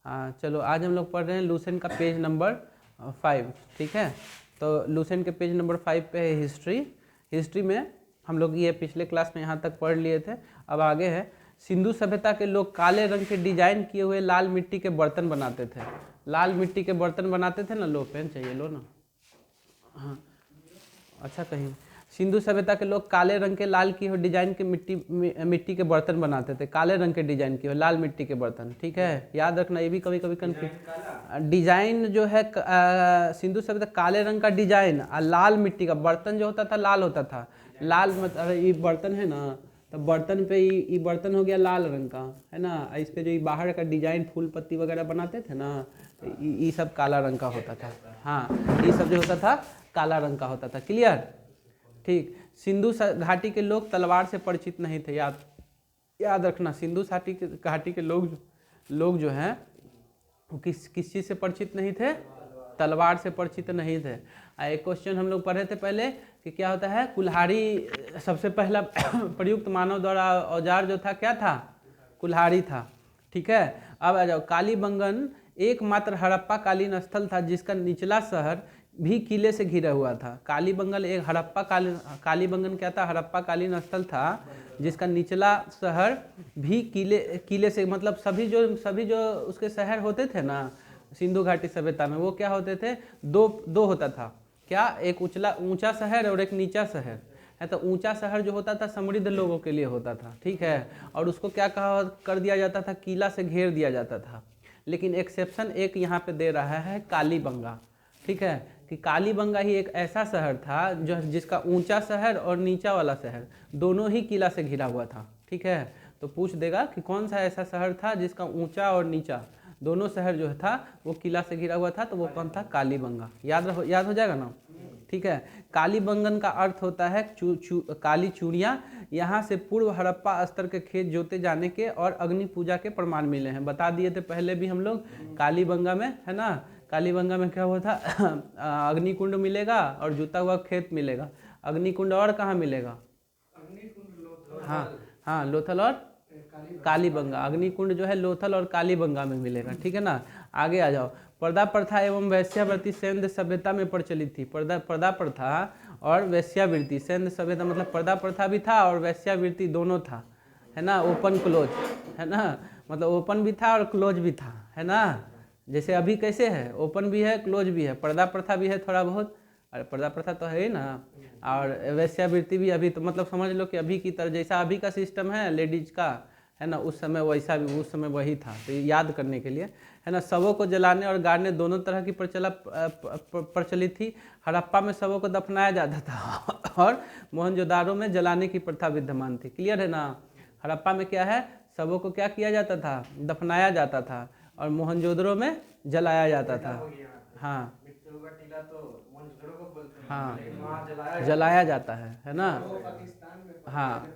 हाँ चलो, आज हम लोग पढ़ रहे हैं लूसेंट का पेज नंबर 5, ठीक है। तो लूसेंट के पेज नंबर 5 पे है हिस्ट्री। हिस्ट्री में हम लोग ये पिछले क्लास में यहाँ तक पढ़ लिए थे। अब आगे है, सिंधु सभ्यता के लोग काले रंग के डिजाइन किए हुए लाल मिट्टी के बर्तन बनाते थे। लाल मिट्टी के बर्तन बनाते थे ना। लो पेन चाहिए, लो ना। हाँ अच्छा, कहीं सिंधु सभ्यता के लोग काले रंग के लाल की हुई डिजाइन के मिट्टी के बर्तन बनाते थे। काले रंग के डिजाइन की हुई लाल मिट्टी के बर्तन, ठीक है, याद रखना। ये भी कभी कभी कन्फ्यूज, डिजाइन जो है सिंधु सभ्यता काले रंग का डिजाइन और लाल मिट्टी का बर्तन जो होता था लाल होता था। लाल मतलब ये बर्तन है ना, तो बर्तन पे ये बर्तन हो गया लाल रंग का, है ना। इस पे जो ये बाहर का डिजाइन फूल पत्ती वगैरह बनाते थे ना, ये सब काला रंग का होता था। हाँ, ये सब जो होता था काला रंग का होता था। क्लियर, ठीक। सिंधु घाटी के लोग तलवार से परिचित नहीं थे। याद रखना, सिंधु घाटी के लोग जो हैं वो किस चीज़ से परिचित नहीं थे? तलवार से परिचित नहीं थे। एक क्वेश्चन हम लोग पढ़े थे पहले कि क्या होता है, कुल्हाड़ी सबसे पहला प्रयुक्त मानव द्वारा औजार जो था क्या था? कुल्हाड़ी था, ठीक है। अब आ जाओ, कालीबंगन एकमात्र हड़प्पा कालीन स्थल था जिसका निचला शहर भी किले से घिरा हुआ था। कालीबंगन एक कालीबंगन क्या था? हड़प्पा कालीन स्थल था जिसका निचला शहर भी किले से, मतलब सभी जो उसके शहर होते थे ना सिंधु घाटी सभ्यता में, वो क्या होते थे? दो होता था। क्या? एक ऊंचा शहर और एक नीचा शहर है। तो ऊंचा शहर जो होता था समृद्ध लोगों के लिए होता था, ठीक है, और उसको क्या कहा कर दिया जाता था? किला से घेर दिया जाता था। लेकिन एक्सेप्शन एक यहाँ पे दे रहा है, कालीबंगा, ठीक है, कि कालीबंगा ही एक ऐसा शहर था जो जिसका ऊंचा शहर और नीचा वाला शहर दोनों ही किला से घिरा हुआ था, ठीक है। तो पूछ देगा कि कौन सा ऐसा शहर था जिसका ऊंचा और नीचा दोनों शहर जो था वो किला से घिरा हुआ था, तो वो कौन था? कालीबंगा। याद हो जाएगा ना, ठीक है। कालीबंगन का अर्थ होता है काली चूड़ियाँ। यहाँ से पूर्व हड़प्पा स्तर के खेत जोते जाने के और अग्नि पूजा के प्रमाण मिले हैं। बता दिए थे पहले भी हम लोग, कालीबंगा में, है ना। कालीबंगा में क्या हुआ था? अग्निकुंड मिलेगा और जुता हुआ खेत मिलेगा। अग्निकुंड और कहाँ मिलेगा? हाँ, लोथल और कालीबंगा। अग्निकुंड जो है लोथल और कालीबंगा में मिलेगा, ठीक है ना। आगे आ जाओ, पर्दा प्रथा एवं वेश्यावृत्ति सैन्य सभ्यता में प्रचलित थी। पर्दा प्रथा और वेश्यावृत्ति, सैन्य सभ्यता मतलब पर्दा प्रथा भी था और वेश्यावृत्ति दोनों था, है ना। ओपन क्लोज, है ना, मतलब ओपन भी था और क्लोज भी था, है ना। जैसे अभी कैसे है, ओपन भी है क्लोज भी है, पर्दा प्रथा भी है थोड़ा बहुत, अरे पर्दा प्रथा तो है ही ना, और वेश्यावृत्ति भी अभी, तो मतलब समझ लो कि अभी की तरह जैसा अभी का सिस्टम है लेडीज का, है ना, उस समय वैसा भी उस समय वही था। तो याद करने के लिए, है ना। शवों को जलाने और गाड़ने दोनों तरह की प्रचलित थी। हड़प्पा में शवों को दफनाया जाता था और मोहनजोदारो में जलाने की प्रथा विद्यमान थी। क्लियर है ना। हड़प्पा में क्या है, शवों को क्या किया जाता था? दफनाया जाता था, और मोहनजोदड़ो में जलाया जाता था। हाँ हाँ, जलाया जाता है ना। हाँ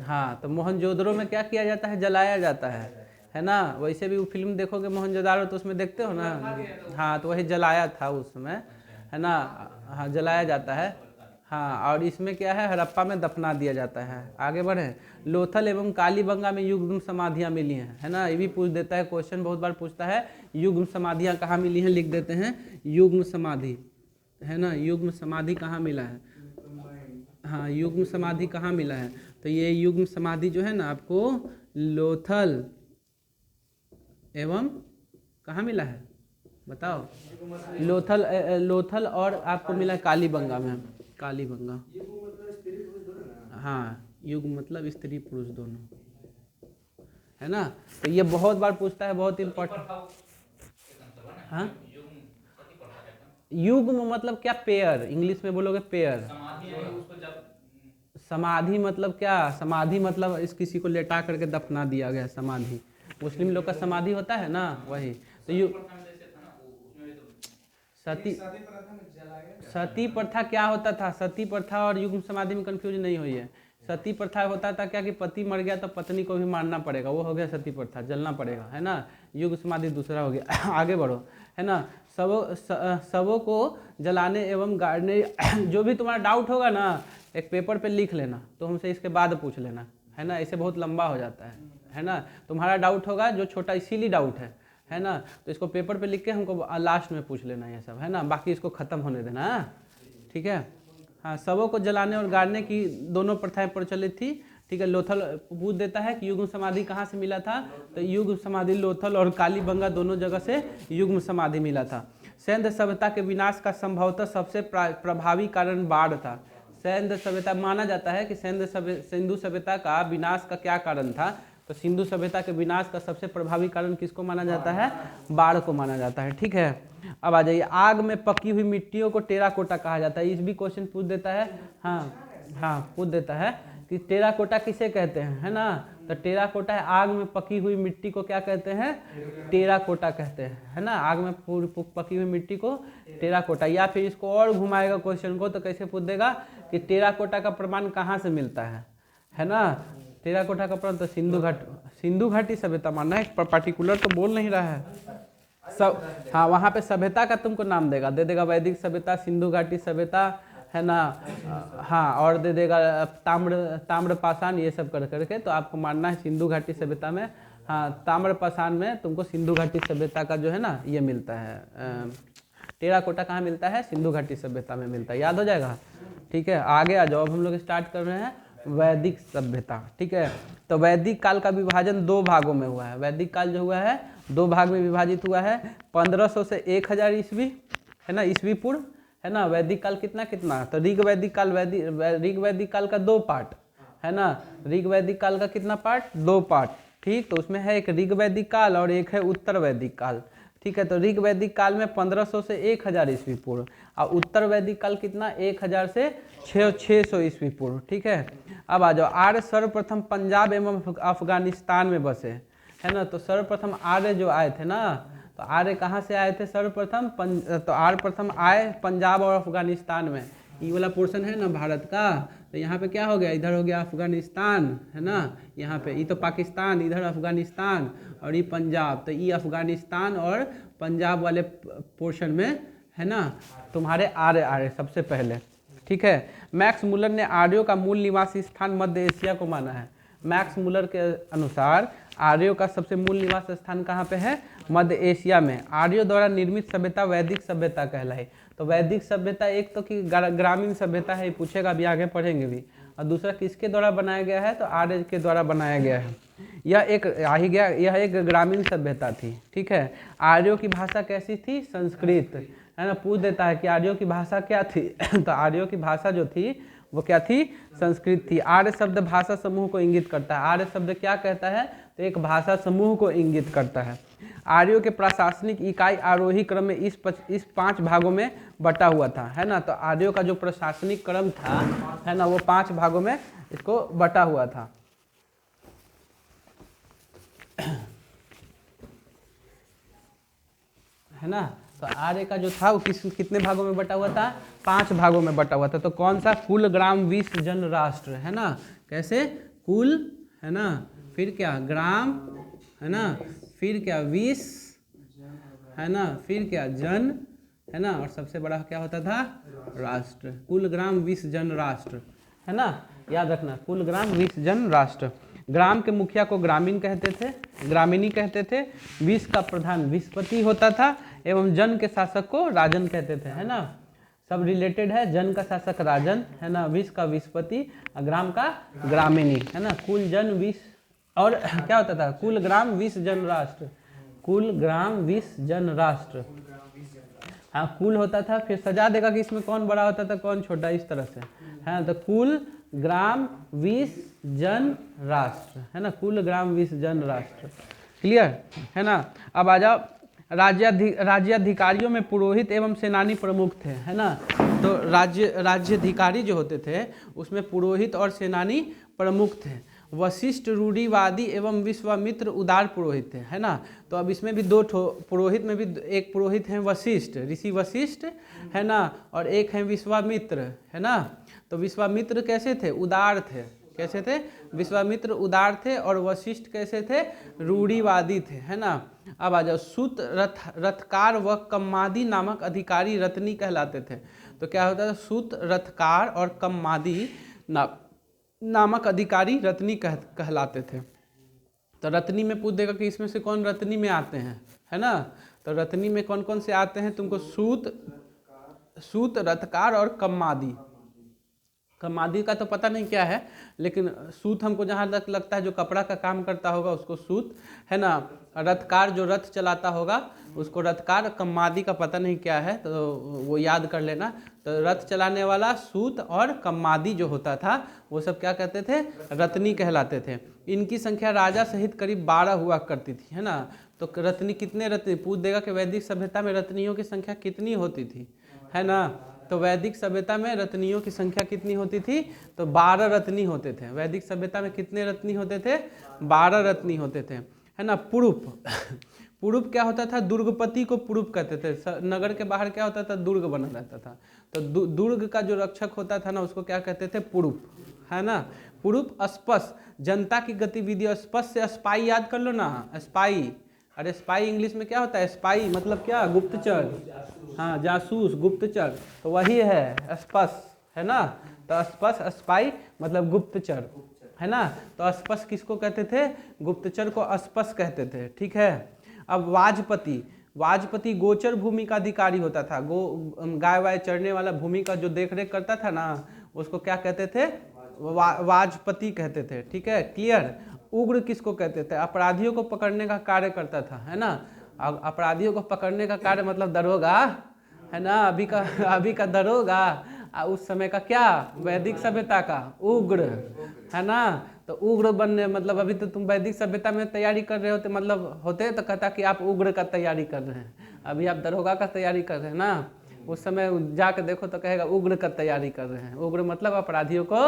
हाँ, तो मोहनजोदड़ो में क्या किया जाता है? जलाया जाता है ना। वैसे भी वो फिल्म देखोगे मोहनजोदारो तो उसमें देखते हो ना। हाँ, तो वही जलाया था उस समय, है ना। हाँ, जलाया जाता है। हाँ, और इसमें क्या है, हड़प्पा में दफना दिया जाता है। आगे बढ़े, लोथल एवं कालीबंगा में युग्म समाधियाँ मिली हैं, है ना। ये भी पूछ देता है क्वेश्चन, बहुत बार पूछता है, युग्म समाधियाँ कहाँ मिली हैं, लिख देते हैं युग्म समाधि, है ना। युग्म समाधि कहाँ मिला है? हाँ, युग्म समाधि कहाँ मिला है? तो ये युग्म समाधि जो है ना आपको लोथल एवं कहाँ मिला है बताओ? लोथल और आपको मिला है कालीबंगा में। कालीबंगा, हाँ, युग मतलब स्त्री पुरुष दोनों, है ना। तो ये बहुत बार पूछता है, बहुत इम्पोर्टेंट। हाँ, युग्म मतलब क्या? पेयर, इंग्लिश में बोलोगे पेयर। समाधि मतलब क्या? समाधि मतलब इस किसी को लेटा करके दफना दिया गया, समाधि। मुस्लिम लोग का समाधि होता है ना, वही। तो सती प्रथा क्या होता था? सती प्रथा और युग्म समाधि में कंफ्यूज नहीं हुई है। सती प्रथा होता था क्या कि पति मर गया तो पत्नी को भी मारना पड़ेगा, वो हो गया सती प्रथा, जलना पड़ेगा, है ना। युग्म समाधि दूसरा हो गया। आगे बढ़ो, है ना। शवों को जलाने एवं गाड़ने जो भी तुम्हारा डाउट होगा ना एक पेपर पे लिख लेना, तो हमसे इसके बाद पूछ लेना, है ना। इसे बहुत लंबा हो जाता है ना। तुम्हारा डाउट होगा जो छोटा, इसीलिए डाउट है है ना। तो इसको पेपर पे लिख के हमको लास्ट में पूछ लेना ये सब, है ना, बाकी इसको ख़त्म होने देना है, ठीक है। हाँ, शवों को जलाने और गाड़ने की दोनों प्रथाएं प्रचलित थी, ठीक है। लोथल पूछ देता है कि युग्म समाधि कहाँ से मिला था, तो युग्म समाधि लोथल और कालीबंगा दोनों जगह से युग्म समाधि मिला था। सैन्य सभ्यता के विनाश का संभवतः सबसे प्रभावी कारण बाढ़ था। सैन्य सभ्यता माना जाता है कि सिंधु सभ्यता का विनाश का क्या कारण था, तो सिंधु सभ्यता के विनाश का सबसे प्रभावी कारण किसको माना जाता है, बाढ़ को माना जाता है, ठीक है। अब आ जाइए, आग में पकी हुई मिट्टियों को टेराकोटा कहा जाता है। इस भी क्वेश्चन पूछ देता है, हाँ पूछ देता है कि टेराकोटा किसे कहते हैं, है ना। तो टेराकोटा है, आग में पकी हुई मिट्टी को क्या कहते हैं, टेराकोटा कहते हैं, है ना। आग में पकी हुई मिट्टी को टेराकोटा। या फिर इसको और घुमाएगा क्वेश्चन को, तो कैसे पूछ देगा कि टेराकोटा का प्रमाण कहाँ से मिलता है ना। टेराकोटा का प्रमाण तो सिंधु घाटी सभ्यता मानना है, पर्टिकुलर तो बोल नहीं रहा है सब। हाँ, वहाँ पे सभ्यता का तुमको नाम दे देगा वैदिक सभ्यता, सिंधु घाटी सभ्यता, है ना। हाँ, और दे देगा ताम्र पाषाण, ये सब कर करके। तो आपको मानना है सिंधु घाटी सभ्यता में, हाँ, ताम्र पाषाण में तुमको सिंधु घाटी सभ्यता का जो है ना ये मिलता है। टेराकोटा कहाँ मिलता है, सिंधु घाटी सभ्यता में मिलता है, याद हो जाएगा, ठीक है। आगे आ जाओ, अब हम लोग स्टार्ट कर रहे हैं वैदिक सभ्यता, ठीक है। तो वैदिक काल का विभाजन 2 भागों में हुआ है। वैदिक काल जो हुआ है 2 भाग में विभाजित हुआ है, 1500 से 1000 ईस्वी, है ना, ईस्वी पूर्व, है ना। वैदिक काल कितना, तो ऋग वैदिक काल का 2 पार्ट, है ना। ऋग वैदिक काल का कितना पार्ट, 2 पार्ट, ठीक। तो उसमें है एक ऋग वैदिक काल और एक है उत्तर वैदिक काल, ठीक है। तो ऋग वैदिक काल में 1500 से 1000 ईस्वी पूर्व, और उत्तर वैदिक काल कितना, 1000 से 600 ईस्वी पूर्व, ठीक है। अब आ जाओ, आर्य सर्वप्रथम पंजाब एवं अफगानिस्तान में बसे, है ना। तो सर्वप्रथम आर्य जो आए थे ना, तो आर्य कहाँ से आए थे सर्वप्रथम, तो आर्य प्रथम आए पंजाब और अफगानिस्तान में। ये वाला पोर्शन है ना भारत का, तो यहाँ पे क्या हो गया, इधर हो गया अफगानिस्तान, है ना। यहाँ पे ये तो पाकिस्तान, इधर अफगानिस्तान, और ये पंजाब। तो ये अफगानिस्तान और पंजाब वाले पोर्शन में, है ना, तुम्हारे आर्य सबसे पहले, ठीक है। मैक्स मुलर ने आर्यों का मूल निवासी स्थान मध्य एशिया को माना है। मैक्स मुलर के अनुसार आर्यों का सबसे मूल निवास स्थान कहाँ पे है, मध्य एशिया में। आर्यों द्वारा निर्मित सभ्यता वैदिक सभ्यता कहलाई। तो वैदिक सभ्यता एक तो कि ग्रामीण सभ्यता है, पूछेगा भी, आगे पढ़ेंगे भी। और दूसरा किसके द्वारा बनाया गया है, तो आर्य के द्वारा बनाया गया है। यह एक ग्रामीण सभ्यता थी, ठीक है। आर्यों की भाषा कैसी थी, संस्कृत, है ना। पूछ देता है कि आर्यों की भाषा क्या थी तो आर्यों की भाषा जो थी वो क्या थी, संस्कृत थी। आर्य शब्द भाषा समूह को इंगित करता है। आर्य शब्द क्या कहता है, तो एक भाषा समूह को इंगित करता है। आर्यों के प्रशासनिक इकाई आरोही क्रम में इस 5 भागों में बटा हुआ था, है ना। तो आर्यों का जो प्रशासनिक क्रम था, है ना, वो 5 भागों में इसको बटा हुआ था, है ना। तो आर्य का जो था वो कितने भागों में बटा हुआ था, 5 भागों में बटा हुआ था। तो कौन सा, कुल ग्राम 20 जन राष्ट्र, है ना। कैसे, कुल, है ना, फिर क्या ग्राम, है ना, फिर क्या 20, है ना, फिर क्या जन, है ना, और सबसे बड़ा क्या होता था, राष्ट्र। कुल ग्राम 20 जन राष्ट्र, है ना, याद रखना, कुल ग्राम 20 जन राष्ट्र। ग्राम के मुखिया को ग्रामीण कहते थे, ग्रामीणी कहते थे। 20 का प्रधान विस्पति होता था, एवं जन के शासक को राजन कहते थे, है ना। सब रिलेटेड है, जन का शासक राजन, है ना, 20 का विस्पति, ग्राम का ग्रामीणी, है ना। कुल जन 20, और क्या होता था, कुल ग्राम 20 जन राष्ट्र, कुल ग्राम 20 जन राष्ट्र। हाँ, कुल होता था, फिर सजा देगा कि इसमें कौन बड़ा होता था कौन छोटा, इस तरह से, है। तो कुल ग्राम 20 जन राष्ट्र, है ना, कुल ग्राम 20 जन राष्ट्र, क्लियर, है ना। अब आ जाओ, राज्याधिकारियों में पुरोहित एवं सेनानी प्रमुख थे, है ना। तो राज्याधिकारी जो होते थे उसमें पुरोहित और सेनानी प्रमुख थे। वशिष्ठ रूढ़िवादी एवं विश्वामित्र उदार पुरोहित थे, है ना। तो अब इसमें भी 2 पुरोहित में भी एक पुरोहित हैं वशिष्ठ, ऋषि वशिष्ठ, है ना, और एक हैं विश्वामित्र, है ना। तो विश्वामित्र कैसे थे, उदार थे, कैसे थे, विश्वामित्र उदार थे, और वशिष्ठ कैसे थे, रूढ़िवादी थे, है ना। अब आ जाओ, सूत रथकार व कम्मादी नामक अधिकारी रत्नी कहलाते थे। तो क्या होता था, सूत रथकार और कम्मादी नामक अधिकारी रत्नी कहलाते थे। तो रत्नी में पूछ देगा कि इसमें से कौन रत्नी में आते हैं, है ना। तो रत्नी में कौन कौन से आते हैं तुमको, सूत, रथकार और कम्मादी। कम्मादी का तो पता नहीं क्या है, लेकिन सूत हमको जहाँ तक लगता है जो कपड़ा का काम करता होगा उसको सूत, है ना। रथकार जो रथ चलाता होगा उसको रथकार। कम्मादी का पता नहीं क्या है, तो वो याद कर लेना। तो रथ चलाने वाला सूत और कम्मादी जो होता था वो सब क्या कहते थे, रत्नी कहलाते थे। इनकी संख्या राजा सहित करीब 12 हुआ करती थी, है ना। तो रत्नी कितने रत्नी पूछ देगा कि वैदिक सभ्यता में रत्नियों की संख्या कितनी होती थी, है ना। तो वैदिक सभ्यता में रत्नियों की संख्या कितनी होती थी, तो 12 रत्नी होते थे। वैदिक सभ्यता में कितने रत्नी होते थे, 12 रत्नी होते थे, है ना। पुरूप पुरूप क्या होता था, दुर्गपति को पुरूप कहते थे। नगर के बाहर क्या होता था, दुर्ग बना रहता था, तो दुर्ग का जो रक्षक होता था ना उसको क्या कहते थे, पुरूप, है ना। पुरूप। स्पस, जनता की गतिविधि। स्पस से स्पाई याद कर लो ना, स्पाई। अरे स्पाई इंग्लिश में क्या होता है, स्पाई मतलब क्या, गुप्तचर, हाँ जासूस, गुप्तचर, तो वही है स्पस, है ना। तो स्पस, स्पाई मतलब गुप्तचर, है ना। तो स्पस किसको कहते थे, गुप्तचर को स्पस कहते थे, ठीक है। अब वाजपति, वाजपति गोचर भूमि का अधिकारी होता था। गाय वाय चरने वाला भूमि का जो देख रेख करता था ना उसको क्या कहते थे, वाजपति कहते थे, ठीक है, क्लियर। उग्र किसको कहते थे, अपराधियों को पकड़ने का कार्य करता था, है ना। अपराधियों को पकड़ने का कार्य मतलब दरोगा, है ना। अभी का दरोगा, उस समय का क्या, वैदिक सभ्यता का उग्र, है ना। तो उग्र बनने मतलब अभी तो तुम वैदिक सभ्यता में तैयारी कर रहे होते, मतलब होते तो कहता कि आप उग्र का तैयारी कर रहे हैं, अभी आप दरोगा का तैयारी कर रहे हैं ना। उस समय जाके देखो तो कहेगा उग्र का तैयारी कर रहे हैं। उग्र मतलब अपराधियों को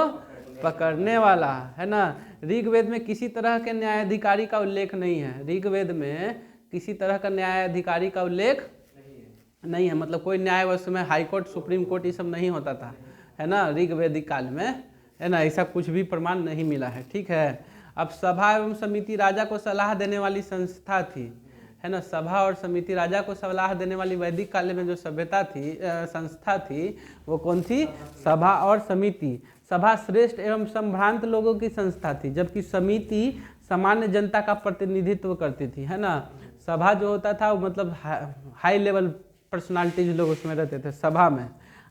पकड़ने वाला, है ना। ऋग्वेद में किसी तरह के न्यायाधिकारी का उल्लेख नहीं है। ऋग्वेद में किसी तरह का न्यायाधिकारी का उल्लेख नहीं है, मतलब कोई न्याय उस समय हाई कोर्ट, सुप्रीम कोर्ट ये सब नहीं होता था, है ना, ऋग्वेदिक काल में, है ना। ऐसा कुछ भी प्रमाण नहीं मिला है, ठीक है। अब सभा एवं समिति राजा को सलाह देने वाली संस्था थी, है ना। सभा और समिति राजा को सलाह देने वाली वैदिक काल में जो सभ्यता थी, संस्था थी, वो कौन थी, सभा और समिति। सभा श्रेष्ठ एवं संभ्रांत लोगों की संस्था थी, जबकि समिति सामान्य जनता का प्रतिनिधित्व करती थी, है ना। सभा जो होता था वो मतलब हाई लेवल पर्सनालिटीज लोग उसमें रहते थे सभा में,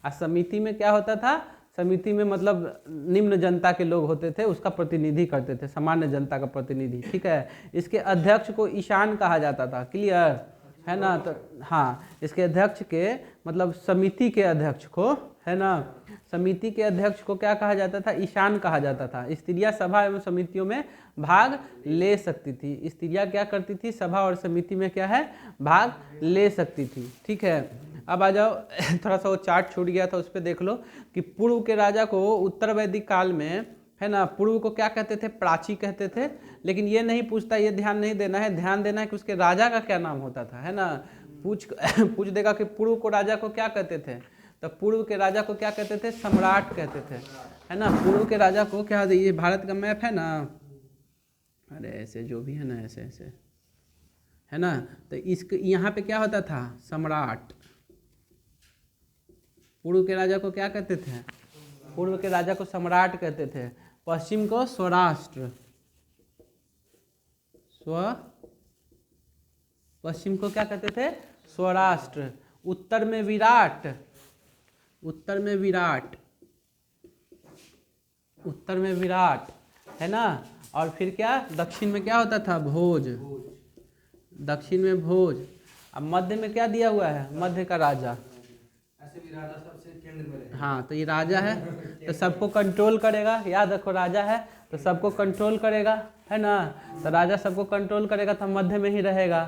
और समिति में क्या होता था, समिति में मतलब निम्न जनता के लोग होते थे, उसका प्रतिनिधि करते थे, सामान्य जनता का प्रतिनिधि, ठीक है। इसके अध्यक्ष को ईशान कहा जाता था, क्लियर, है ना। तो हाँ, इसके अध्यक्ष के मतलब समिति के अध्यक्ष को, है ना, समिति के अध्यक्ष को क्या कहा जाता था, ईशान कहा जाता था। स्त्रियां सभा एवं समितियों में भाग ले सकती थी। स्त्रियां क्या करती थी, सभा और समिति में क्या है, भाग ले सकती थी, ठीक है। अब आ जाओ थोड़ा सा वो चार्ट छूट गया था, उस पर देख लो कि पूर्व के राजा को उत्तर वैदिक काल में, है ना, पूर्व को क्या कहते थे, प्राची कहते थे। लेकिन ये नहीं पूछता, ये ध्यान नहीं देना है, ध्यान देना है कि उसके राजा का क्या नाम होता था, है ना। पूछ देगा कि पूर्व को राजा को क्या कहते थे, तो पूर्व के राजा को क्या कहते थे, सम्राट कहते थे, है ना। पूर्व के राजा को क्या, ये भारत का मैप है ना, अरे ऐसे जो भी है ना, ऐसे ऐसे, है ना। तो इसके यहाँ पे क्या होता था, सम्राट। पूर्व के राजा को क्या कहते थे, पूर्व के राजा को सम्राट कहते थे। पश्चिम को स्वराष्ट्र, पश्चिम को क्या कहते थे, स्वराष्ट्र। उत्तर में विराट, उत्तर में विराट, उत्तर में विराट, है ना। और फिर क्या, दक्षिण में क्या होता था, भोज, दक्षिण में भोज। अब मध्य में क्या दिया हुआ है, मध्य का राजा, ऐसे भी राजा सबसे केंद्र में रहे। हाँ, तो ये राजा है तो सबको कंट्रोल करेगा, याद रखो, राजा है तो सबको कंट्रोल करेगा, है ना। तो राजा सबको कंट्रोल करेगा तो मध्य में ही रहेगा।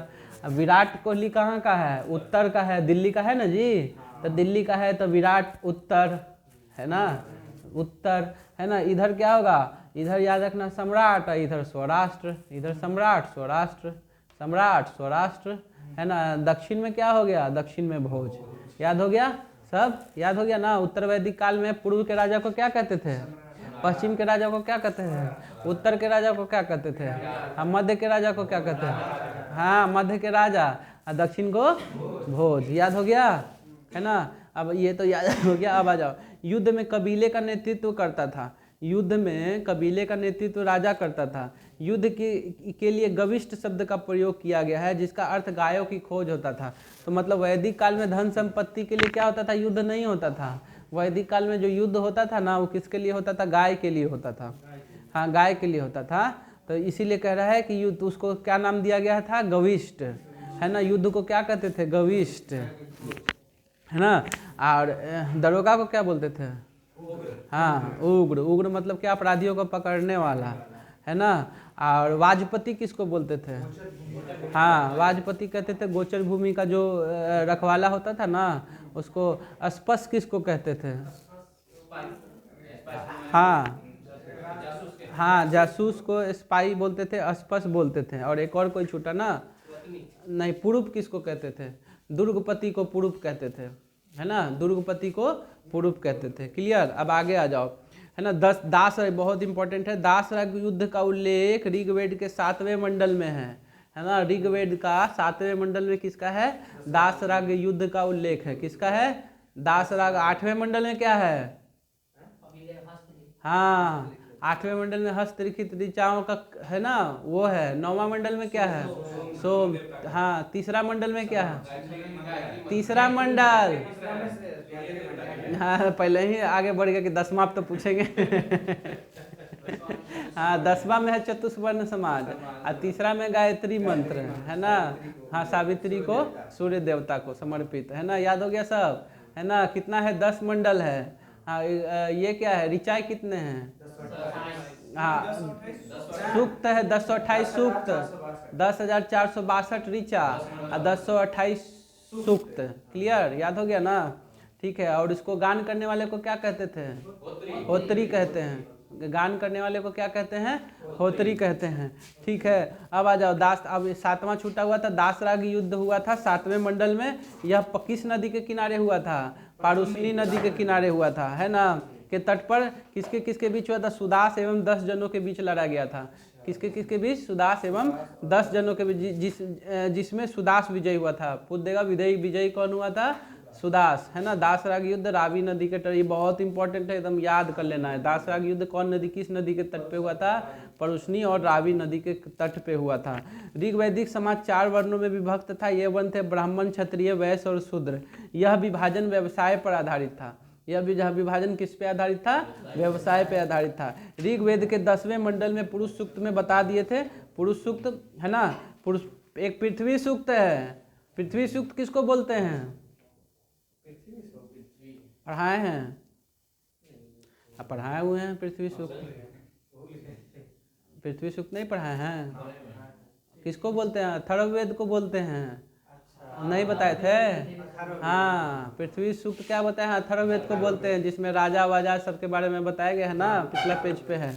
अब विराट कोहली कहाँ का है, उत्तर का है, दिल्ली का है ना जी, तो दिल्ली का है तो विराट उत्तर, है ना, उत्तर, है ना। इधर क्या होगा, इधर याद रखना सम्राट, इधर स्वराष्ट्र, इधर सम्राट स्वराष्ट्र, सम्राट स्वराष्ट्र, है ना। दक्षिण में क्या हो गया, दक्षिण में भोज, याद हो गया, सब याद हो गया ना। उत्तर वैदिक काल में पूर्व के राजा को क्या कहते थे, पश्चिम के राजा को क्या कहते थे, उत्तर के राजा को क्या कहते थे, हम मध्य के राजा को क्या कहते हैं, हाँ मध्य के राजा, और दक्षिण को भोज, याद हो गया, है ना। अब ये तो याद हो गया। अब आ जाओ, युद्ध में कबीले का नेतृत्व करता था, युद्ध में कबीले का नेतृत्व राजा करता था। युद्ध के लिए गविष्ट शब्द का प्रयोग किया गया है, जिसका अर्थ गायों की खोज होता था। तो मतलब वैदिक काल में धन संपत्ति के लिए क्या होता था, युद्ध नहीं होता था। वैदिक काल में जो युद्ध होता था ना, वो किसके लिए होता था, गाय के लिए होता था। हाँ, गाय के लिए होता था। तो इसीलिए कह रहा है कि युद्ध, उसको क्या नाम दिया गया था, गविष्ट, है ना। युद्ध को क्या कहते थे, गविष्ट, है ना। और दरोगा को क्या बोलते थे, हाँ, उग्र। उग्र मतलब क्या, अपराधियों को पकड़ने वाला, है ना। और वाजपति किसको बोलते थे, हाँ, वाजपति कहते थे गोचर भूमि का जो रखवाला होता था ना, उसको। अस्पस किसको कहते थे, हाँ हाँ, जासूस को स्पाई बोलते थे, अस्पस बोलते थे। और एक और कोई छूटा ना, नहीं, पुरुप किसको कहते थे, दुर्गपति को पुरुप कहते थे, है ना। दुर्गपति को पुरुप कहते थे। क्लियर। अब आगे आ जाओ, है ना। दास बहुत इंपॉर्टेंट है। दास राग युद्ध का उल्लेख ऋग्वेद के 7वें मंडल में है ना। ऋग्वेद का 7वें मंडल में किसका है, दास राग युद्ध का उल्लेख है। किसका है, दास राग। 8वें मंडल में क्या है, हाँ, 8वें मंडल में हस्तलिखित ऋचाओं का, है ना, वो है। 9वां मंडल में क्या है, सोम। हाँ, तीसरा मंडल में क्या है, तीसरा मंडल, हाँ, पहले ही आगे बढ़ गया कि 10वां आप तो पूछेंगे। हाँ, 10वां में है चतुष्वर्ण समाज, और तीसरा में गायत्री मंत्र, है ना। हाँ, सावित्री को सूर्य देवता को समर्पित, है ना। याद हो गया सब, है ना। कितना है, 10 मंडल है। हाँ, ये क्या है, ऋचाएं कितने हैं, हाँ, सूक्त है 1028 सूक्त, 10,462 ऋचा और 1028 सूक्त। क्लियर, याद हो गया ना। ठीक है। और इसको गान करने वाले को क्या कहते थे, होत्री कहते हैं। गान करने वाले को क्या कहते हैं, होत्री कहते हैं। ठीक है। अब आ जाओ दास। अब 7वां छूटा हुआ था, दासराग युद्ध हुआ था 7वें मंडल में। यह किस नदी के किनारे हुआ था, पारुसनी नदी के किनारे हुआ था, है ना। के तट पर किसके किसके बीच हुआ था, सुदास एवं 10 जनों के बीच लड़ा गया था। किसके किसके बीच, सुदास एवं 10 जनों के बीच, जिसमें सुदास विजयी हुआ था। पूछ देगा विजयी कौन हुआ था, सुदास, है ना। दासराग युद्ध रावी नदी के तट, ये बहुत इंपॉर्टेंट है, एकदम याद कर लेना है। दासराग युद्ध कौन नदी, किस नदी के तट पे हुआ था, परुष्णी और रावी नदी के तट पे हुआ था। ऋग्वैदिक समाज 4 वर्णों में विभक्त था। ये वर्ण थे ब्राह्मण, क्षत्रिय, वैश्य और शूद्र। यह विभाजन व्यवसाय पर आधारित था। यह विभाजन किस पे आधारित था, व्यवसाय पे आधारित था। ऋग्वेद के 10वें मंडल में पुरुष सूक्त में बता दिए थे। पुरुष सूक्त, है ना। पुरुष, एक पृथ्वी सूक्त है। पृथ्वी सूक्त किसको बोलते हैं, पढ़ाए हैं, आप पढ़ाए हुए हैं पृथ्वी सूक्त। पृथ्वी सूक्त नहीं पढ़ाए हैं, किसको बोलते हैं, अथर्ववेद को बोलते हैं। नहीं बताए थे, हाँ, पृथ्वी सूक्त क्या बताया है, अथर्ववेद को बोलते हैं, जिसमें राजा वाजा सबके बारे में बताया गया है ना, पिछला पेज पे है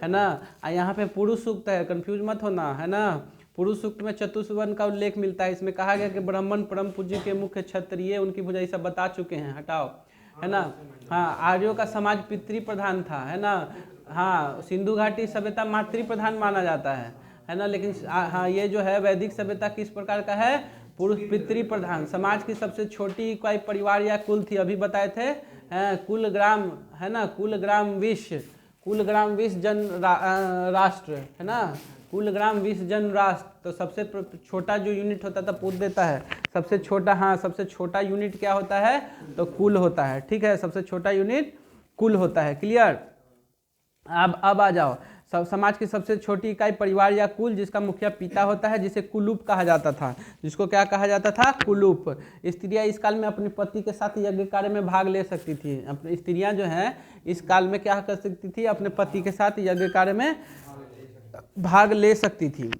ना। और यहाँ पे पुरुष सूक्त है, कंफ्यूज मत होना, है ना। पुरुष सूक्त में चतुष्वर्ण का उल्लेख मिलता है। इसमें कहा गया कि ब्राह्मण परम पूज्य के मुख्य क्षत्रिय, उनकी भुजा, सब बता चुके हैं, हटाओ, है ना। हाँ, आर्यों का समाज पितृ प्रधान था, है ना। हाँ, सिंधु घाटी सभ्यता मातृ प्रधान माना जाता है ना। लेकिन हाँ, ये जो है वैदिक सभ्यता किस प्रकार का है, पुरुष पितृ प्रधान। समाज की सबसे छोटी इकाई परिवार या कुल थी, अभी बताए थे, कुल ग्राम, है ना। कुल ग्राम 20 जन राष्ट्र, है ना। कुल ग्राम 20 जन राष्ट्र। तो सबसे छोटा जो यूनिट होता था, पूछ देता है सबसे छोटा, हाँ, सबसे छोटा यूनिट क्या होता है, तो कुल होता है। ठीक है, सबसे छोटा यूनिट कुल होता है। क्लियर। अब आ जाओ, समाज की सबसे छोटी इकाई परिवार या कुल, जिसका मुखिया पिता होता है, जिसे कुलूप कहा जाता था। जिसको क्या कहा जाता था, कुलूप। स्त्रियां इस काल में अपने पति के साथ यज्ञ कार्य में भाग ले सकती थी। अपनी स्त्रियां जो हैं इस काल में क्या कर सकती थी, अपने पति के साथ यज्ञ कार्य में भाग ले सकती थी।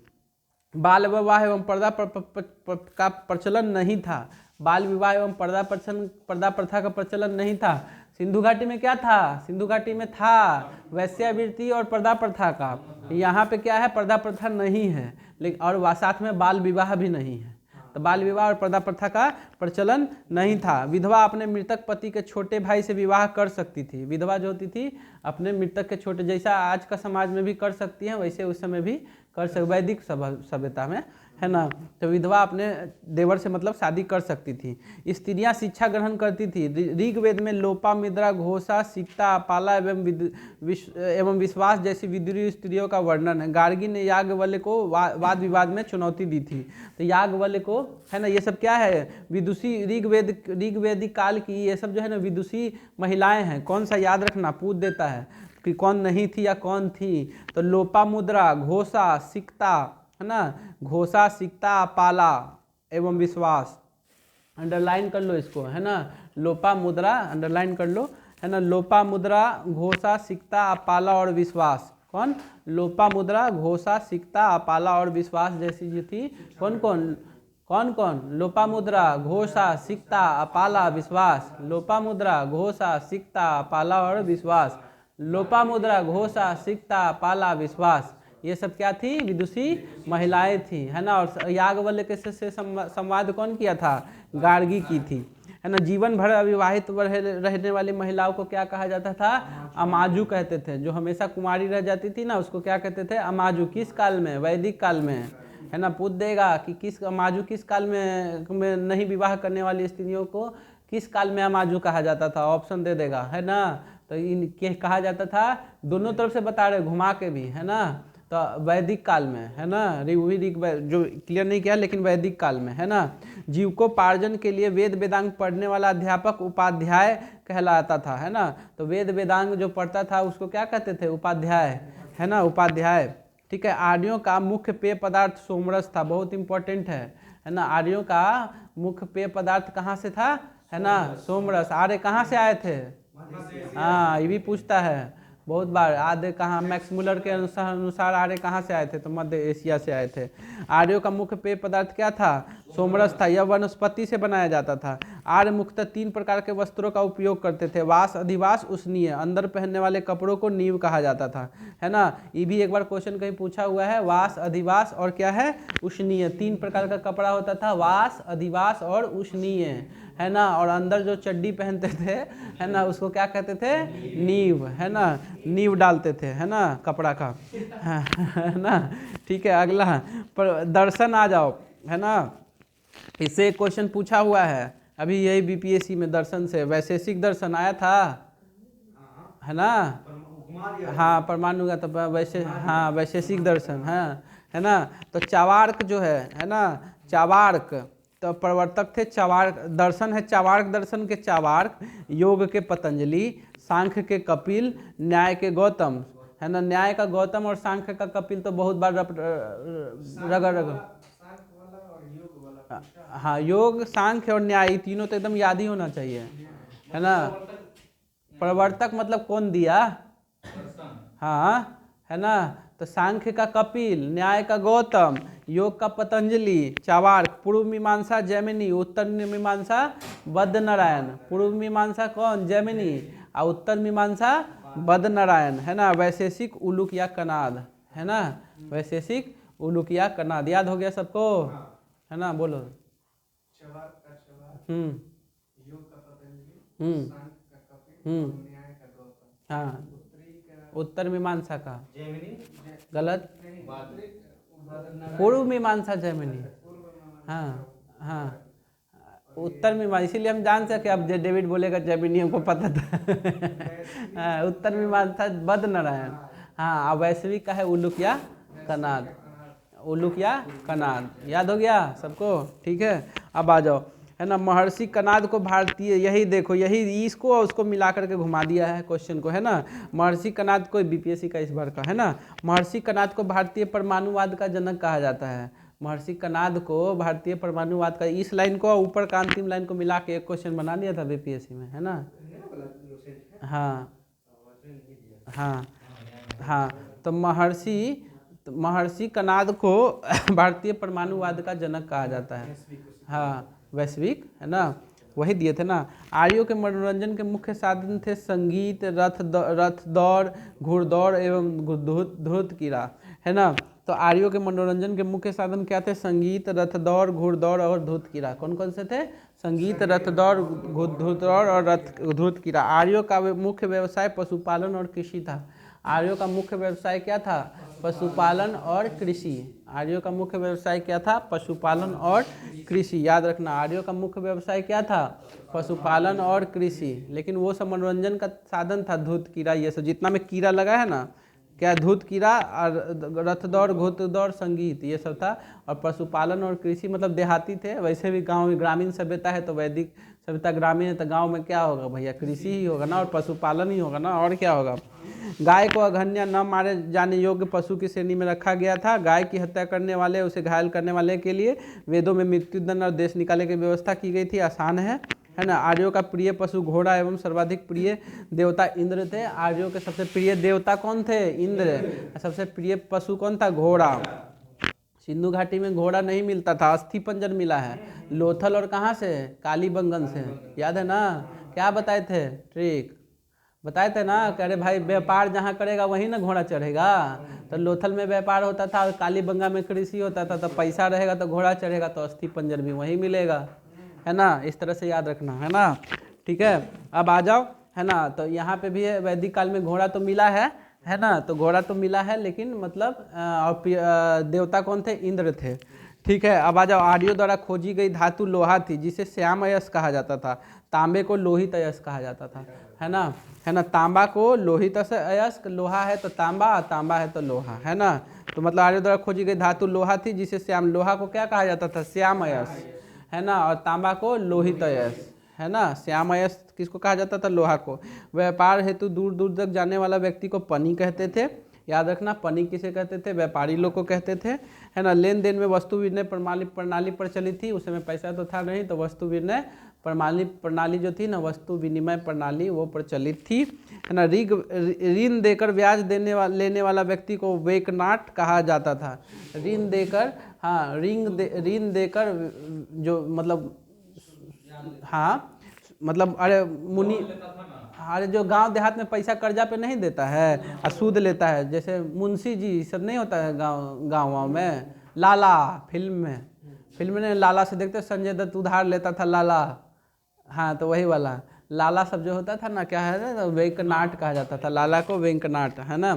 बाल विवाह एवं पर्दा का प्रचलन नहीं था। बाल विवाह एवं पर्दा प्रथा का प्रचलन नहीं था। सिंधु घाटी में क्या था, सिंधु घाटी में था वैश्यावृत्ति और पर्दा प्रथा का। यहाँ पे क्या है, पर्दा प्रथा नहीं है, लेकिन और साथ में बाल विवाह भी नहीं है। तो बाल विवाह और पर्दा प्रथा का प्रचलन नहीं था। विधवा अपने मृतक पति के छोटे भाई से विवाह कर सकती थी। विधवा जो होती थी अपने मृतक के छोटे, जैसा आज का समाज में भी कर सकती हैं, वैसे उस समय भी कर सकती, वैदिक सभ्यता में है ना। तो विधवा अपने देवर से मतलब शादी कर सकती थी। स्त्रियां शिक्षा ग्रहण करती थी। ऋग्वेद में लोपामुद्रा, घोषा, सिक्ता, पाला एवं विश्वास जैसी विदुरी स्त्रियों का वर्णन है। गार्गी ने याज्ञवल्क्य को वाद विवाद में चुनौती दी थी। तो याज्ञवल्क्य को, है ना, ये सब क्या है, विदुषी, ऋग्वेदिक काल की ये सब जो है ना विदुषी महिलाएं हैं। कौन सा याद रखना, पूछ देता है कि कौन नहीं थी या कौन थी। तो लोपामुद्रा, घोषा, सिक्ता, है ना, घोषा, सिक्ता, पाला एवं विश्वास, अंडरलाइन कर लो इसको, है ना। लोपामुद्रा अंडरलाइन कर लो, है ना। लोपामुद्रा, घोषा, सिक्ता, अपाला और विश्वास। कौन? लोपामुद्रा, घोषा, सिक्ता, अपाला और विश्वास जैसी जो थी। कौन कौन कौन कौन? लोपामुद्रा, घोषा, सिक्ता, अपाला, विश्वास। लोपामुद्रा, घोषा, सिक्ता, अपाला और विश्वास। लोपामुद्रा, घोषा, सिक्ता, पाला, विश्वास, ये सब क्या थी? विदुषी महिलाएं थी, है ना। और याज्ञवल्क्य से संवाद कौन किया था? गार्गी की थी, है ना। जीवन भर अविवाहित रहने वाली महिलाओं को क्या कहा जाता था? अमाजु कहते थे। जो हमेशा कुमारी रह जाती थी ना, उसको क्या कहते थे? अमाजु। किस काल में? वैदिक काल में, है ना। पूछ देगा कि किस अमाजु किस काल में नहीं विवाह करने वाली स्त्रियों को किस काल में अमाजु कहा जाता था? ऑप्शन दे देगा, है ना। तो इन कहा जाता था, दोनों तरफ से बता रहे घुमा के भी, है ना। तो वैदिक काल में, है ना। ऋग जो क्लियर नहीं किया, लेकिन वैदिक काल में, है ना। जीविकोपार्जन के लिए वेद वेदांग पढ़ने वाला अध्यापक उपाध्याय कहलाता था, है ना। तो वेद वेदांग जो पढ़ता था उसको क्या कहते थे? उपाध्याय, है ना, उपाध्याय। ठीक है। आर्यों का मुख्य पेय पदार्थ सोमरस था, बहुत इंपॉर्टेंट है ना। आर्यों का मुख्य पेय पदार्थ कहाँ से था? है ना, सोमरस। आर्य कहाँ से आए थे? हाँ, ये भी पूछता है बहुत बार। आर्य कहाँ, मैक्स मुलर के अनुसार आर्य कहाँ से आए थे? तो मध्य एशिया से आए थे। आर्यों का मुख्य पेय पदार्थ क्या था? सोमरस था। यह वनस्पति से बनाया जाता था। आर्य मुख्यतः 3 प्रकार के वस्त्रों का उपयोग करते थे। वास, अधिवास, उष्णीय। अंदर पहनने वाले कपड़ों को नीव कहा जाता था, है ना। ये भी एक बार क्वेश्चन कहीं पूछा हुआ है। वास, अधिवास और क्या है? उष्णीय। 3 प्रकार का कपड़ा होता था, वास, अधिवास और उष्णीय, है ना। और अंदर जो चड्डी पहनते थे, है ना, उसको क्या कहते थे? नीव, है ना। नीव डालते थे, है ना, कपड़ा का, है ना। ठीक है। अगला पर दर्शन आ जाओ, है ना। इससे एक क्वेश्चन पूछा हुआ है अभी यही बीपीएससी में, दर्शन से। वैशेषिक दर्शन आया था, है ना। हाँ, परमाणु का तो हाँ, वैशेषिक दर्शन, हाँ, है ना। तो चावार्क जो है ना, चावार्क, तो प्रवर्तक थे चावार्क। दर्शन है चावार्क दर्शन के चावार्क, योग के पतंजलि, सांख्य के कपिल, न्याय के गौतम, है ना। न्याय का गौतम और सांख्य का कपिल तो बहुत बार रगड़ हाँ, योग, सांख्य और न्याय तीनों तो एकदम याद ही होना चाहिए, है ना। प्रवर्तक मतलब कौन दिया? हाँ, है ना। तो सांख्य का कपिल, न्याय का गौतम, योग का पतंजलि, चावार्क। पूर्व मीमांसा जैमिनी, उत्तर मीमांसा बद्ध नारायण। पूर्व मीमांसा कौन? जैमिनी। और उत्तर मीमांसा बद्ध नारायण, है ना। वैशेषिक, उलूक या कनाद, है ना। वैशेषिक, उलूक या कनाद याद हो गया सबको, है ना। बोलो। हाँ, उत्तर मीमांसा का गलत, पूर्व मीमांसा जैमिनी। हाँ हाँ, उत्तर मीमांसा, इसीलिए हम जान सके। अब डेविड बोलेगा जैमिनी, हमको पता था। हाँ, उत्तर मीमांसा बद्ध नारायण। हाँ, वैश्विक का है उलूक या कनाद, उलूक या कनाद। याद हो गया सबको? ठीक है। अब आ जाओ, है ना। महर्षि कनाद को भारतीय, यही देखो, यही इसको और उसको मिला करके घुमा दिया है क्वेश्चन को, है ना। महर्षि कनाद को, बीपीएससी का इस बार का, है ना। महर्षि कनाद को भारतीय परमाणुवाद का जनक कहा जाता है। महर्षि कनाद को भारतीय परमाणुवाद का, इस लाइन को ऊपर का अंतिम लाइन को मिला के एक क्वेश्चन बना दिया था बीपीएससी में, है ना। हाँ हाँ हाँ। तो महर्षि कनाद को भारतीय परमाणुवाद का जनक कहा जाता है। हाँ, वैश्विक, है ना, वही दिए थे ना। आर्यों के मनोरंजन के मुख्य साधन थे संगीत, रथ दौड़, घुड़दौड़ एवं धूर्त क्रीड़ा, है ना। तो आर्यों के मनोरंजन के मुख्य साधन क्या थे? संगीत, रथ दौड़, घुड़दौड़ और धूर्त क्रीड़ा। कौन कौन से थे? संगीत, रथ दौड़, घुड़दौड़ और धूर्त क्रीड़ा। आर्यों का मुख्य व्यवसाय पशुपालन और कृषि था। आर्यों का मुख्य व्यवसाय क्या था? पशुपालन और कृषि। आर्यों का मुख्य व्यवसाय क्या था? पशुपालन और कृषि। याद रखना, आर्यों का मुख्य व्यवसाय क्या था? पशुपालन और कृषि। लेकिन वो सब मनोरंजन का साधन था, धूत कीड़ा ये सब जितना में कीड़ा लगा है ना, क्या धूत कीड़ा और रथ दौड़, घुत दौड़, संगीत, ये सब था। और पशुपालन और कृषि मतलब देहाती थे। वैसे भी गांव में ग्रामीण सभ्यता है तो वैदिक सभ्यता ग्रामीण है, तो गांव में क्या होगा भैया? कृषि ही होगा ना, और पशुपालन ही होगा ना, और क्या होगा? गाय को अघन्य न मारे जाने योग्य पशु की श्रेणी में रखा गया था। गाय की हत्या करने वाले, उसे घायल करने वाले के लिए वेदों में मृत्युदंड और देश निकाले की व्यवस्था की गई थी। आसान है ना। आर्यों का प्रिय पशु घोड़ा एवं सर्वाधिक प्रिय देवता इंद्र थे। आर्यों के सबसे प्रिय देवता कौन थे? इंद्र। सबसे प्रिय पशु कौन था? घोड़ा। सिंधु घाटी में घोड़ा नहीं मिलता था, अस्थि पंजर मिला है। लोथल और कहाँ से? कालीबंगन से। याद है ना? क्या बताए थे? ट्रिक बताए थे ना, कह रहे भाई व्यापार जहाँ करेगा वहीं ना घोड़ा चढ़ेगा। तो लोथल में व्यापार होता था और कालीबंगा में कृषि होता था, तो पैसा रहेगा तो घोड़ा चढ़ेगा, तो अस्थि पंजर भी वहीं मिलेगा, है ना। इस तरह से याद रखना, है ना। ठीक है, अब आ जाओ, है ना। तो यहाँ पे भी है, वैदिक काल में घोड़ा तो मिला है ना। तो घोड़ा तो मिला है, लेकिन मतलब देवता कौन थे? इंद्र थे। ठीक है, अब आ जाओ। आर्यों द्वारा खोजी गई धातु लोहा थी, जिसे श्याम अयस्क कहा जाता था। तांबे को लोहित अयस्क कहा जाता था, है ना। तांबा को लोहित अयस्क, लोहा है तो तांबा, तांबा है तो लोहा, है ना। तो मतलब आर्यों द्वारा खोजी गई धातु लोहा थी, जिसे श्याम, लोहा को क्या कहा जाता था? श्याम अयस्क, है ना। और तांबा को लोहित अयस्क, है ना। श्याम अयस्क किसको कहा जाता था? लोहा को। व्यापार हेतु दूर दूर तक जाने वाला व्यक्ति को पनी कहते थे। याद रखना, पनी किसे कहते थे? व्यापारी लोग को कहते थे, है ना। लेन देन में वस्तु विनिमय प्रणाली प्रचलित थी। उस समय पैसा तो था नहीं, तो वस्तु विनिमय प्रणाली जो थी ना, वस्तु विनिमय प्रणाली, वो प्रचलित थी, है ना। ऋण देकर ब्याज लेने वाला व्यक्ति को वेकनाट कहा जाता था। ऋण देकर, हाँ, ऋण देकर जो मतलब, हाँ मतलब, अरे मुनि, अरे जो गांव देहात में पैसा कर्जा पे नहीं देता है और सूद लेता है, जैसे मुंशी जी सब नहीं होता है गाँव में। लाला फिल्म में लाला से देखते, संजय दत्त उधार लेता था लाला, हाँ, तो वही वाला लाला सब जो होता था ना, क्या है ना, वेंकनाट कहा जाता था, लाला को वेंकनाट, है ना।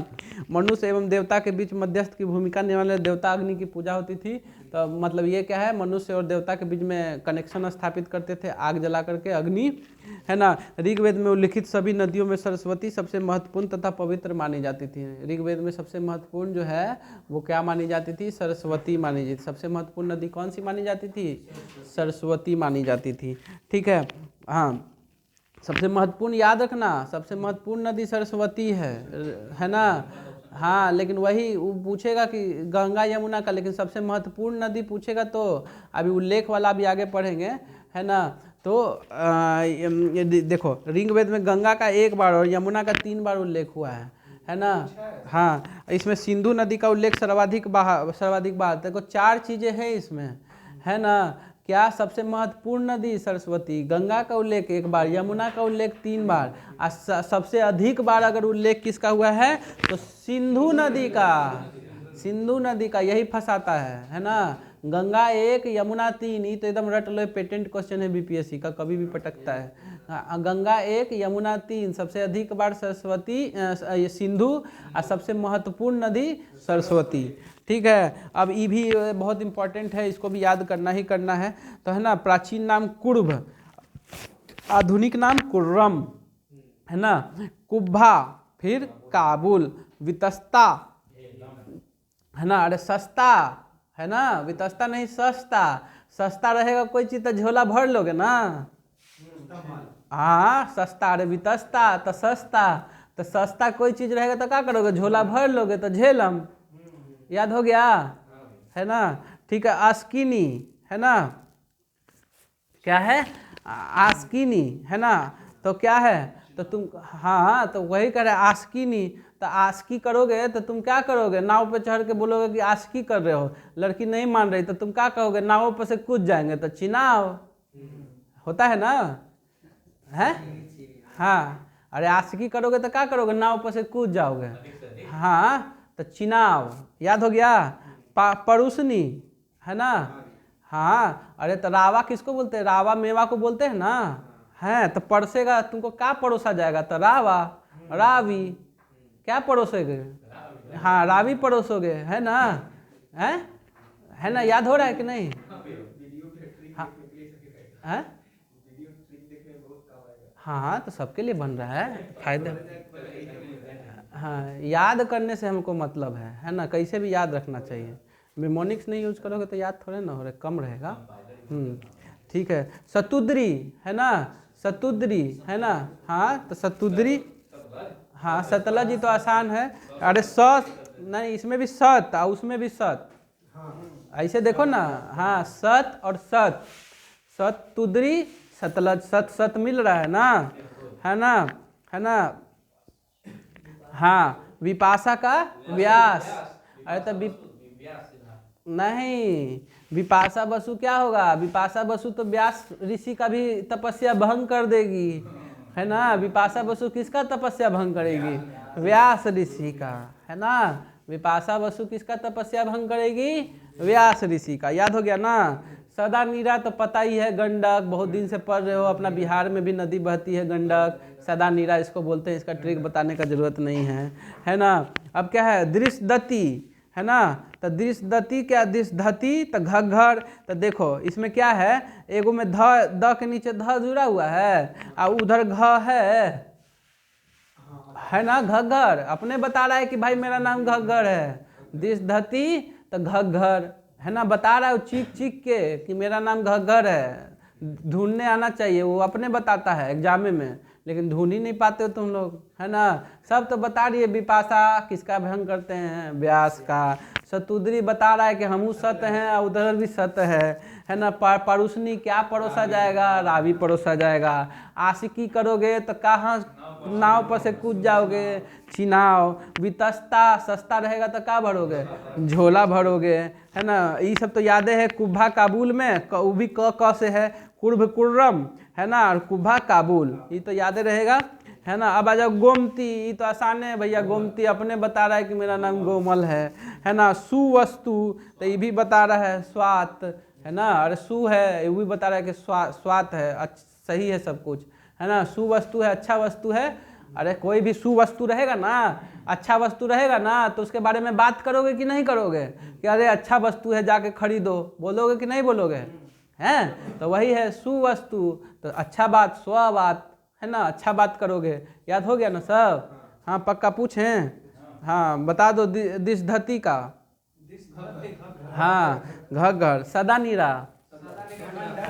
मनुष्य एवं देवता के बीच मध्यस्थ की भूमिका निभाने वाले देवता अग्नि की पूजा होती थी। तो मतलब ये क्या है? मनुष्य और देवता के बीच में कनेक्शन स्थापित करते थे, आग जला करके, अग्नि, है ना। ऋग्वेद में उल्लिखित सभी नदियों में सरस्वती सबसे महत्वपूर्ण तथा पवित्र मानी जाती थी। ऋग्वेद में सबसे महत्वपूर्ण जो है वो क्या मानी जाती थी? सरस्वती मानी जाती। सबसे महत्वपूर्ण नदी कौन सी मानी जाती थी? सरस्वती मानी जाती थी। ठीक है, हाँ, सबसे महत्वपूर्ण, याद रखना, सबसे महत्वपूर्ण नदी सरस्वती है ना। हाँ, लेकिन वही वो पूछेगा कि गंगा यमुना का, लेकिन सबसे महत्वपूर्ण नदी पूछेगा तो अभी उल्लेख वाला भी आगे पढ़ेंगे, है ना। तो ये देखो, ऋग्वेद में गंगा का 1 बार और यमुना का 3 बार उल्लेख हुआ है ना। हाँ, इसमें सिंधु नदी का उल्लेख सर्वाधिक बार। देखो 4 चीज़ें हैं इसमें, है ना। क्या? सबसे महत्वपूर्ण नदी सरस्वती, गंगा का उल्लेख 1 बार, यमुना का उल्लेख 3 बार, और सबसे अधिक बार अगर उल्लेख किसका हुआ है तो सिंधु नदी का। यही फंसाता है ना। गंगा 1, यमुना 3, ये तो एकदम रट लो, पेटेंट क्वेश्चन है बीपीएससी का, कभी भी पटकता है। गंगा 1, यमुना 3, सबसे अधिक बार सरस्वती, सिंधु, और सबसे महत्वपूर्ण नदी सरस्वती। ठीक है, अब ये भी बहुत इंपॉर्टेंट है, इसको भी याद करना ही करना है। तो है ना, प्राचीन नाम कुर्भ, आधुनिक नाम कुर्रम, है ना। कुब्भा, फिर काबुल, वितस्ता, है ना। अरे सस्ता, है ना, वितस्ता नहीं, सस्ता। सस्ता रहेगा कोई चीज़ तो झोला भर लोगे ना। हाँ, सस्ता, अरे वितस्ता तो सस्ता, तो सस्ता कोई चीज़ रहेगा तो क्या करोगे? झोला भर लोगे, तो झेलम। याद हो गया, है ना। ठीक है, आस्किनी, है ना, क्या है? आस्किनी, है ना। तो क्या है? तो तुम, हाँ, तो वही कह रहे आस्किनी। तो आस्की करोगे तो तुम क्या करोगे? नाव पे चढ़ के बोलोगे कि आस्की कर रहे हो, लड़की नहीं मान रही, तो तुम क्या कहोगे? नाव पर से कूद जाएंगे, तो चिनाव होता है ना, है। हाँ, अरे आस्की करोगे तो क्या करोगे? नाव पर से कूद जाओगे, हाँ, तो चिनाव। याद हो गया। परुसनी, है ना। हाँ, अरे तो रावा किसको बोलते हैं? रावा मेवा को बोलते हैं ना, है। तो परसेगा तुमको क्या परोसा जाएगा? तो रावा, रावी, क्या परोसोगे? हाँ, रावी परोसोगे, है ना? है ना? याद हो रहा है कि नहीं? हाँ हाँ, तो सबके लिए बन रहा है, फायदा। हाँ, याद करने से हमको मतलब है ना? कैसे भी याद रखना चाहिए। मेमोनिक्स नहीं यूज करोगे तो याद थोड़े ना हो रहा, कम रहेगा। ठीक है। सतुद्री है ना? सतुद्री है ना? हाँ, तो सतुद्री। हाँ, सतलज ही तो आसान है। अरे सत नहीं, इसमें भी सत और उसमें भी सत, ऐसे देखो ना। हाँ, सत और सत, सतुद्री सतलज, सत सत मिल रहा है ना? है ना? है ना? हाँ, विपाशा का व्यास। अरे तो नहीं, विपाशा बसु क्या होगा? विपाशा बसु तो व्यास ऋषि का भी तपस्या भंग कर देगी, है ना? विपाशा बसु किसका तपस्या भंग करेगी? व्यास ऋषि का, है ना? विपाशा बसु किसका तपस्या भंग करेगी? व्यास ऋषि का। याद हो गया ना? सदा नीरा तो पता ही है, गंडक, बहुत दिन से पढ़ रहे हो, अपना बिहार में भी नदी बहती है गंडक, सदा नीरा इसको बोलते हैं, इसका ट्रिक बताने का जरूरत नहीं है ना? अब क्या है? दृश्यदति, है ना? तो दृश्यदति क्या? दृश्यधति तो घग्घर। तो देखो इसमें क्या है, एगो में द के नीचे ध जुड़ा हुआ है और उधर घ है ना? घग्घर अपने बता रहा है कि भाई मेरा नाम घग्घर है। दृश्यधति तो घग्घर, है ना? बता रहा है चीख चीख के कि मेरा नाम घग्घर है। ढूंढने आना चाहिए, वो अपने बताता है एग्जाम में, लेकिन ढूंढ ही नहीं पाते हो तुम लोग, है ना? सब तो बता रही है। विपाशा किसका भंग करते हैं? व्यास का। सतुद्री बता रहा है कि हमू सत हैं और उधर भी सत है ना? परुषनी क्या परोसा जाएगा? रावी परोसा जाएगा। आशिकी करोगे तो कहाँ नाव पर से कूद जाओगे? चिनाव। वितस्ता सस्ता रहेगा तो क्या भरोगे? झोला भरोगे, है ना? ये सब तो यादें है। कुब्भा काबुल में वो भी क से है, कुर्भ कुर्रम, है ना? और कुब्भा काबुल, ये तो यादें रहेगा, है ना? अब आ जाओ गोमती, ये तो आसान है भैया। गोमती अपने बता रहा है कि मेरा नाम गोमल है ना? सुवस्तु तो ये भी बता रहा है स्वात, है ना? अरे सु है, ये भी बता रहा है कि स्वात है, सही है सब कुछ, है ना? सुवस्तु है, अच्छा वस्तु है। अरे कोई भी सुवस्तु रहेगा ना, अच्छा वस्तु रहेगा ना, तो उसके बारे में बात करोगे कि नहीं करोगे? कि अरे अच्छा वस्तु है, जाके खरीदो, बोलोगे कि नहीं बोलोगे? हैं? तो वही है सुवस्तु, तो अच्छा बात, स्वबात, है ना? अच्छा बात करोगे। याद हो गया ना सब? हाँ, पक्का पूछें? हाँ, बता दो दिशधति का। हाँ, घग्घर। सदा नीरा।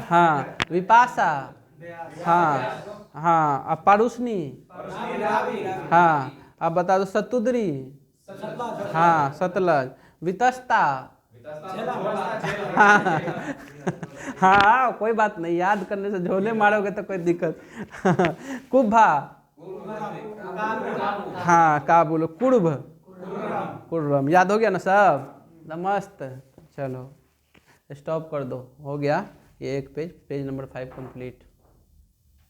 हाँ, विपाशा। हाँ हाँ। अब परुषनी। हाँ, अब बता दो सतुद्री। हाँ, सतलज। वितस्ता। हाँ हाँ, कोई बात नहीं, याद करने से झोले मारोगे तो कोई दिक्कत। कुब्भा। हाँ, काबुल। कुर्भ कुर्रम। याद हो गया ना सब? मस्त। चलो स्टॉप कर दो, हो गया ये एक पेज, पेज नंबर 5 कंप्लीट।